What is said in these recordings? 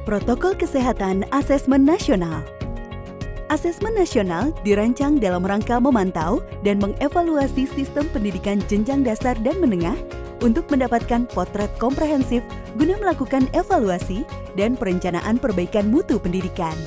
Protokol Kesehatan Asesmen Nasional. Asesmen nasional dirancang dalam rangka memantau dan mengevaluasi sistem pendidikan jenjang dasar dan menengah untuk mendapatkan potret komprehensif guna melakukan evaluasi dan perencanaan perbaikan mutu pendidikan.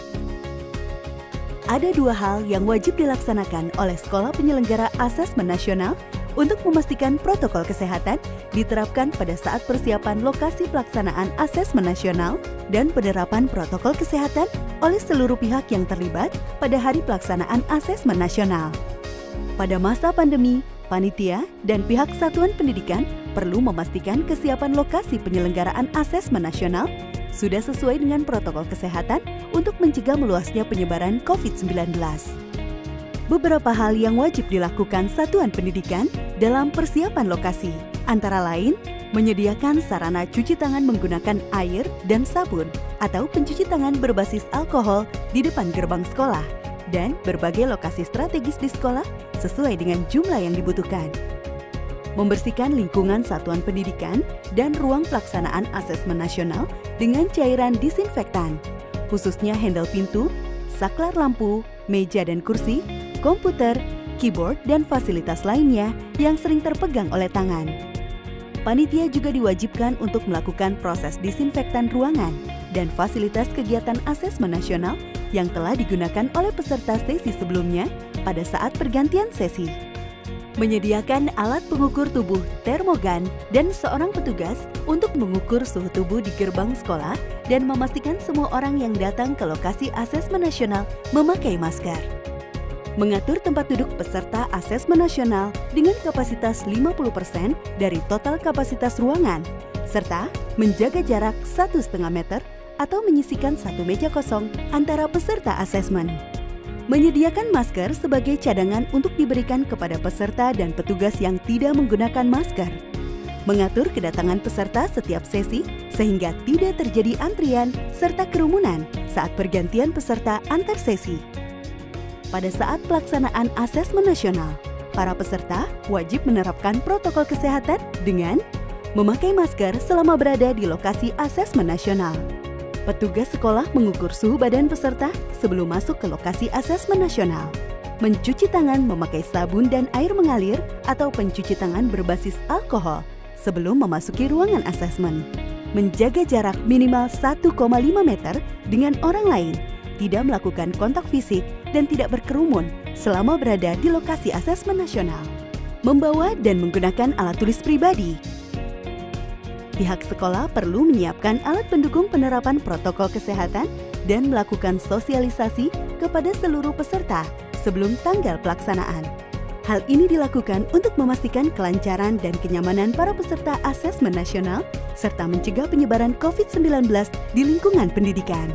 Ada dua hal yang wajib dilaksanakan oleh sekolah penyelenggara asesmen nasional untuk memastikan protokol kesehatan diterapkan pada saat persiapan lokasi pelaksanaan asesmen nasional dan penerapan protokol kesehatan oleh seluruh pihak yang terlibat pada hari pelaksanaan asesmen nasional. Pada masa pandemi, panitia dan pihak satuan pendidikan perlu memastikan kesiapan lokasi penyelenggaraan asesmen nasional sudah sesuai dengan protokol kesehatan untuk mencegah meluasnya penyebaran COVID-19. Beberapa hal yang wajib dilakukan satuan pendidikan dalam persiapan lokasi, antara lain menyediakan sarana cuci tangan menggunakan air dan sabun atau pencuci tangan berbasis alkohol di depan gerbang sekolah dan berbagai lokasi strategis di sekolah sesuai dengan jumlah yang dibutuhkan. Membersihkan lingkungan satuan pendidikan dan ruang pelaksanaan asesmen nasional dengan cairan disinfektan, khususnya handle pintu, saklar lampu, meja dan kursi, komputer, keyboard, dan fasilitas lainnya yang sering terpegang oleh tangan. Panitia juga diwajibkan untuk melakukan proses disinfektan ruangan dan fasilitas kegiatan asesmen nasional yang telah digunakan oleh peserta sesi sebelumnya pada saat pergantian sesi. Menyediakan alat pengukur tubuh termogan dan seorang petugas untuk mengukur suhu tubuh di gerbang sekolah dan memastikan semua orang yang datang ke lokasi asesmen nasional memakai masker. Mengatur tempat duduk peserta asesmen nasional dengan kapasitas 50% dari total kapasitas ruangan, serta menjaga jarak 1,5 meter atau menyisikan satu meja kosong antara peserta asesmen. Menyediakan masker sebagai cadangan untuk diberikan kepada peserta dan petugas yang tidak menggunakan masker. Mengatur kedatangan peserta setiap sesi sehingga tidak terjadi antrian serta kerumunan saat pergantian peserta antar sesi. Pada saat pelaksanaan asesmen nasional, para peserta wajib menerapkan protokol kesehatan dengan memakai masker selama berada di lokasi asesmen nasional. Petugas sekolah mengukur suhu badan peserta sebelum masuk ke lokasi asesmen nasional. Mencuci tangan memakai sabun dan air mengalir atau pencuci tangan berbasis alkohol sebelum memasuki ruangan asesmen. Menjaga jarak minimal 1,5 meter dengan orang lain, tidak melakukan kontak fisik, dan tidak berkerumun selama berada di lokasi asesmen nasional. Membawa dan menggunakan alat tulis pribadi. Pihak sekolah perlu menyiapkan alat pendukung penerapan protokol kesehatan dan melakukan sosialisasi kepada seluruh peserta sebelum tanggal pelaksanaan. Hal ini dilakukan untuk memastikan kelancaran dan kenyamanan para peserta asesmen nasional serta mencegah penyebaran COVID-19 di lingkungan pendidikan.